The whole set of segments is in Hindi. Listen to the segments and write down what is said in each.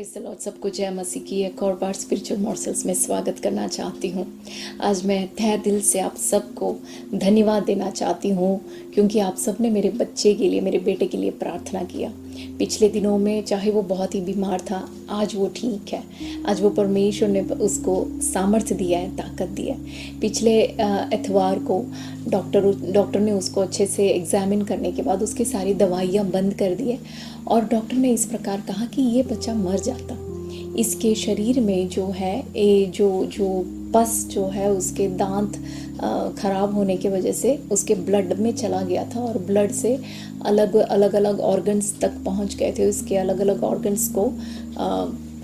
Praise the Lord. सबको जय मसीह की एक और बार स्पिरिचुअल मॉर्सल्स में स्वागत करना चाहती हूँ। आज मैं तहे दिल से आप सबको धन्यवाद देना चाहती हूँ क्योंकि आप सब ने मेरे बच्चे के लिए, मेरे बेटे के लिए प्रार्थना किया। पिछले दिनों में चाहे वो बहुत ही बीमार था, आज वो ठीक है। आज वो परमेश्वर ने उसको सामर्थ्य दिया है, ताकत दिया है। पिछले एतवार को डॉक्टर ने उसको अच्छे से एग्जामिन करने के बाद उसकी सारी दवाइयाँ बंद कर दी है और डॉक्टर ने इस प्रकार कहा कि ये बच्चा मर जाता। इसके शरीर में जो है जो पस जो है उसके दांत ख़राब होने की वजह से उसके ब्लड में चला गया था और ब्लड से अलग अलग ऑर्गन्स तक पहुंच गए थे। उसके अलग अलग ऑर्गन्स को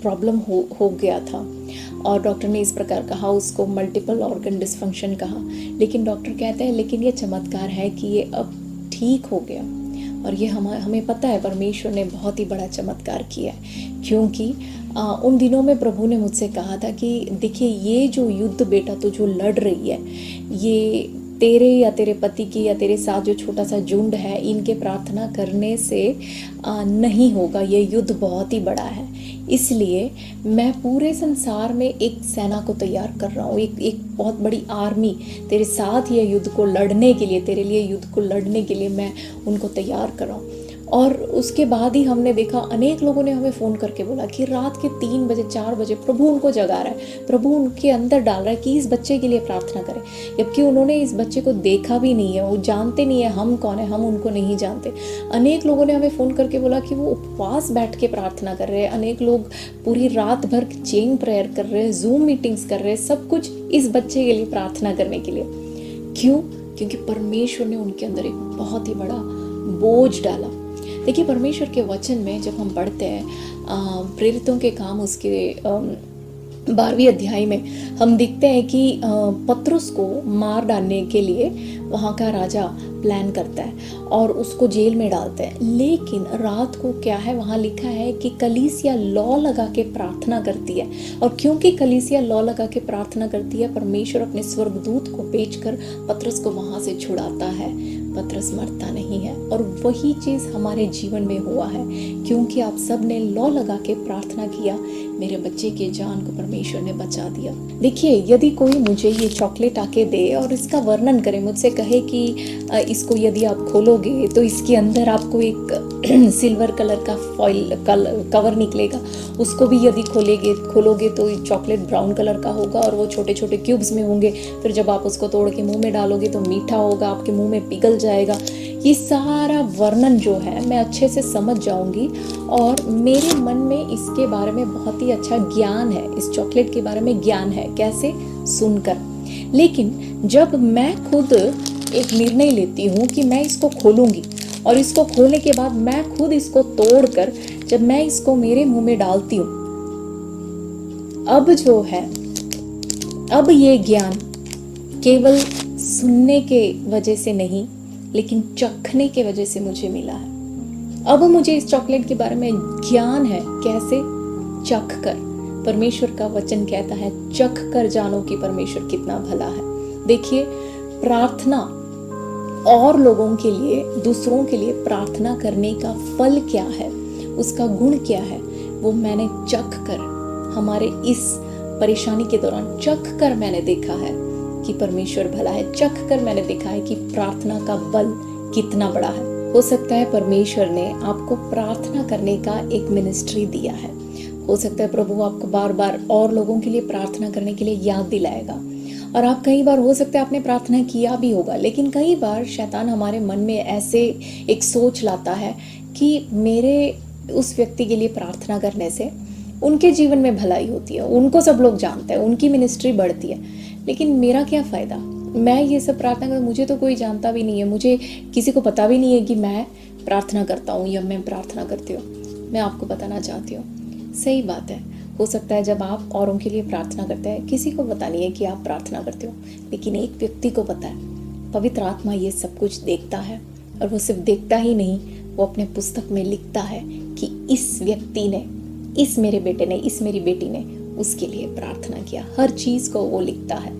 प्रॉब्लम हो गया था और डॉक्टर ने इस प्रकार कहा, उसको मल्टीपल ऑर्गन डिसफंक्शन कहा। लेकिन डॉक्टर कहते हैं लेकिन ये चमत्कार है कि ये अब ठीक हो गया और ये हमें पता है परमेश्वर ने बहुत ही बड़ा चमत्कार किया है। क्योंकि उन दिनों में प्रभु ने मुझसे कहा था कि देखिए ये जो युद्ध बेटा तो जो लड़ रही है, ये तेरे या तेरे पति की या तेरे साथ जो छोटा सा झुंड है, इनके प्रार्थना करने से नहीं होगा। ये युद्ध बहुत ही बड़ा है, इसलिए मैं पूरे संसार में एक सेना को तैयार कर रहा हूँ, एक बहुत बड़ी आर्मी तेरे साथ ये युद्ध को लड़ने के लिए, तेरे लिए युद्ध को लड़ने के लिए मैं उनको तैयार कर रहा हूँ। और उसके बाद ही हमने देखा अनेक लोगों ने हमें फ़ोन करके बोला कि रात के 3 बजे 4 बजे प्रभु उनको जगा रहा है, प्रभु उनके अंदर डाल रहा है कि इस बच्चे के लिए प्रार्थना करें, जबकि उन्होंने इस बच्चे को देखा भी नहीं है, वो जानते नहीं है हम कौन है, हम उनको नहीं जानते। अनेक लोगों ने हमें फ़ोन करके बोला कि वो उपवास बैठ के प्रार्थना कर रहे हैं, अनेक लोग पूरी रात भर चेन प्रेयर कर रहे हैं, जूम मीटिंग्स कर रहे हैं, सब कुछ इस बच्चे के लिए प्रार्थना करने के लिए। क्यों? क्योंकि परमेश्वर ने उनके अंदर एक बहुत ही बड़ा बोझ डाला। देखिए परमेश्वर के वचन में जब हम पढ़ते हैं प्रेरितों के काम उसके 12वीं अध्याय में हम देखते हैं कि पतरस को मार डालने के लिए वहाँ का राजा प्लान करता है और उसको जेल में डालता है। लेकिन रात को क्या है, वहाँ लिखा है कि कलीसिया लौ लगा के प्रार्थना करती है और क्योंकि कलीसिया लौ लगा के प्रार्थना करती है, परमेश्वर अपने स्वर्गदूत को भेजकर पतरस को वहाँ से छुड़ाता है। पतरस मरता नहीं है और वही चीज़ हमारे जीवन में हुआ है क्योंकि आप सब ने लौ लगा के प्रार्थना किया, मेरे बच्चे के जान को परमेश्वर ने बचा दिया। देखिए यदि कोई मुझे ये चॉकलेट आके दे और इसका वर्णन करे, मुझसे कहे कि इसको यदि आप खोलोगे तो इसके अंदर आपको एक सिल्वर कलर का फॉइल कवर निकलेगा, उसको भी यदि खोलोगे तो चॉकलेट ब्राउन कलर का होगा और वो छोटे छोटे क्यूब्स में होंगे, फिर जब आप उसको तोड़ के मुंह में डालोगे तो मीठा होगा, आपके मुंह में पिघल जाएगा। ये सारा वर्णन जो है मैं अच्छे से समझ जाऊंगी और मेरे मन में इसके बारे में बहुत ही अच्छा ज्ञान है, इस चॉकलेट के बारे में ज्ञान है, कैसे? सुनकर। लेकिन जब मैं खुद एक निर्णय लेती हूँ कि मैं इसको खोलूंगी और इसको खोलने के बाद मैं खुद इसको तोड़कर जब मैं इसको मेरे मुंह में डालती हूँ, अब जो है, अब ये ज्ञान केवल सुनने के वजह से नहीं लेकिन चखने के वजह से मुझे मिला है। अब मुझे इस चॉकलेट के बारे में ज्ञान है, कैसे? चख कर। परमेश्वर का वचन कहता है चख कर जानो कि परमेश्वर कितना भला है। देखिए प्रार्थना और लोगों के लिए, दूसरों के लिए प्रार्थना करने का फल क्या है, उसका गुण क्या है, वो मैंने चख कर, हमारे इस परेशानी के दौरान चख कर मैंने देखा है कि परमेश्वर भला है। चख कर मैंने देखा है कि प्रार्थना का बल कितना बड़ा है। हो सकता है परमेश्वर ने आपको प्रार्थना करने का एक मिनिस्ट्री दिया है, हो सकता है प्रभु आपको बार बार और लोगों के लिए प्रार्थना करने के लिए याद दिलाएगा और आप कई बार, हो सकता है आपने प्रार्थना किया भी होगा, लेकिन कई बार शैतान हमारे मन में ऐसे एक सोच लाता है कि मेरे उस व्यक्ति के लिए प्रार्थना करने से उनके जीवन में भलाई होती है, उनको सब लोग जानते हैं, उनकी मिनिस्ट्री बढ़ती है, लेकिन मेरा क्या फ़ायदा? मैं ये सब प्रार्थना कर, मुझे तो कोई जानता भी नहीं है, मुझे किसी को पता भी नहीं है कि मैं प्रार्थना करता हूँ या मैं प्रार्थना करती हूँ। मैं आपको बताना चाहती हूँ, सही बात है, हो सकता है जब आप औरों के लिए प्रार्थना करते हैं किसी को पता नहीं है कि आप प्रार्थना करते हो, लेकिन एक व्यक्ति को पता है। पवित्र आत्मा ये सब कुछ देखता है और वो सिर्फ देखता ही नहीं, वो अपने पुस्तक में लिखता है कि इस व्यक्ति ने, इस मेरे बेटे ने, इस मेरी बेटी ने उसके लिए प्रार्थना किया। हर चीज़ को वो लिखता है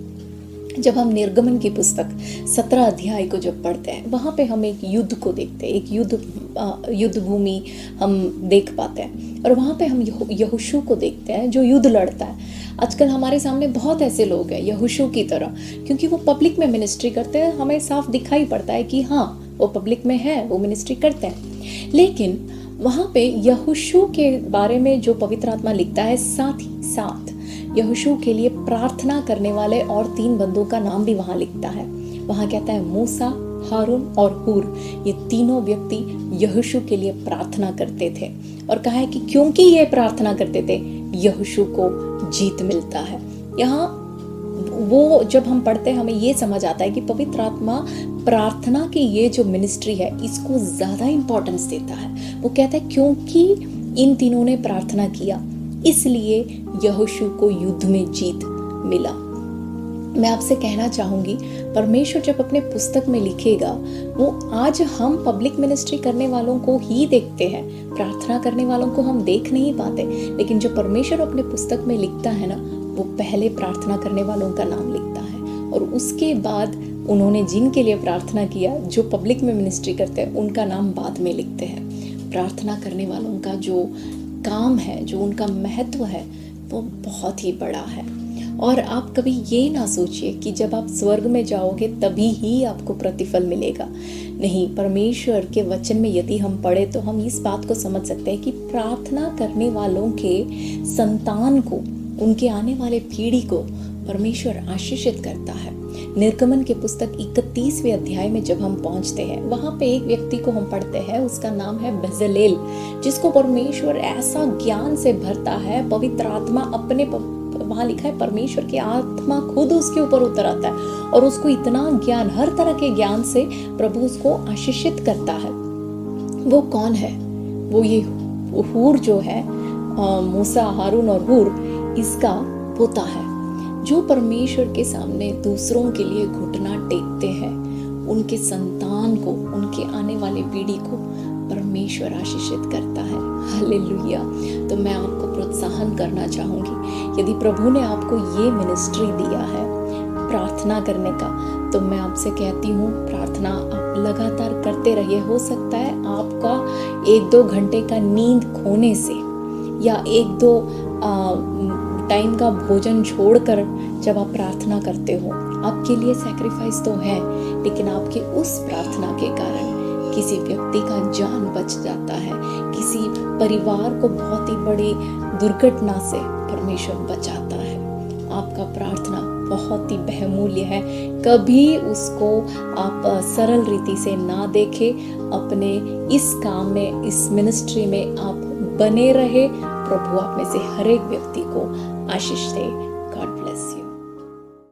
जब हम निर्गमन की पुस्तक 17 अध्याय को जब पढ़ते हैं, वहाँ पे हम एक युद्ध को देखते हैं, एक युद्ध भूमि हम देख पाते हैं। और वहाँ पे हम यहोशू को देखते हैं जो युद्ध लड़ता है। आजकल हमारे सामने बहुत ऐसे लोग हैं यहोशू की तरह, क्योंकि वो पब्लिक में मिनिस्ट्री करते हैं। हमें साफ दिखाई पड़ता है कि हाँ, वो पब्लिक में है, वो मिनिस्ट्री करते हैं। लेकिन वहाँ पे यहोशू के बारे में जो पवित्र आत्मा लिखता है, साथ ही साथ यहोशू के लिए प्रार्थना करने वाले और 3 बंदों का नाम भी वहाँ लिखता है। वहाँ कहता है मूसा, हारून और हूर, ये तीनों व्यक्ति यहोशू के लिए प्रार्थना करते थे। और कहा है कि क्योंकि ये प्रार्थना करते थे, यहोशू को जीत मिलता है। यहाँ वो जब हम पढ़ते हैं, हमें ये समझ आता है कि पवित्र आत्मा प्रार्थना की ये जो मिनिस्ट्री है, इसको ज़्यादा इम्पोर्टेंस देता है। वो कहता है क्योंकि इन तीनों ने प्रार्थना किया, इसलिए यहोशू को युद्ध में जीत मिला। मैं आपसे कहना चाहूँगी, परमेश्वर जब अपने पुस्तक में लिखेगा, वो आज हम पब्लिक मिनिस्ट्री करने वालों को ही देखते हैं, प्रार्थना करने वालों को हम देख नहीं पाते। लेकिन जो परमेश्वर अपने पुस्तक में लिखता है ना, वो पहले प्रार्थना करने वालों का नाम लिखता है, और उसके बाद उन्होंने जिनके लिए प्रार्थना किया, जो पब्लिक में मिनिस्ट्री करते हैं, उनका नाम बाद में लिखते हैं। प्रार्थना करने वालों का जो काम है, जो उनका महत्व है, वो बहुत ही बड़ा है। और आप कभी ये ना सोचिए कि जब आप स्वर्ग में जाओगे तभी ही आपको प्रतिफल मिलेगा। नहीं, परमेश्वर के वचन में यदि हम पढ़े तो हम इस बात को समझ सकते हैं कि प्रार्थना करने वालों के संतान को, उनके आने वाले पीढ़ी को परमेश्वर आशीषित करता है। निर्गमन के पुस्तक 31वें अध्याय में जब हम पहुंचते हैं, वहाँ पे एक व्यक्ति को हम पढ़ते हैं, उसका नाम है बेजलेल, जिसको परमेश्वर ऐसा ज्ञान से भरता है। पवित्र आत्मा अपने, वहाँ लिखा है परमेश्वर की आत्मा खुद उसके ऊपर उतर आता है और उसको इतना ज्ञान, हर तरह के ज्ञान से प्रभु उसको आशीषित करता है। वो कौन है? वो ये हूर जो है, मूसा, हारून और हूर, इसका पोता है, जो परमेश्वर के सामने दूसरों के लिए घुटना टेकते हैं। उनके संतान को, उनके आने वाली पीढ़ी को परमेश्वर आशीषित करता है। हालेलुया। तो मैं आपको प्रोत्साहन करना चाहूँगी, यदि प्रभु ने आपको ये मिनिस्ट्री दिया है प्रार्थना करने का, तो मैं आपसे कहती हूँ प्रार्थना आप लगातार करते रहिए। हो सकता है आपका 1-2 घंटे का नींद खोने से, या 1-2 टाइम का भोजन छोड़कर जब आप प्रार्थना करते हो, आपके लिए सैक्रिफाइस तो है, लेकिन आपके उस प्रार्थना के कारण किसी व्यक्ति का जान बच जाता है, किसी परिवार को बहुत ही बड़ी दुर्घटना से परमेश्वर बचाता है। आपका प्रार्थना बहुत ही बहुमूल्य है। कभी उसको आप सरल रीति से ना देखें। अपने इस काम में, इस मिनिस्ट्री में आप बने रहे। प्रभु आप में से हर एक व्यक्ति को आशीष दे। God bless you.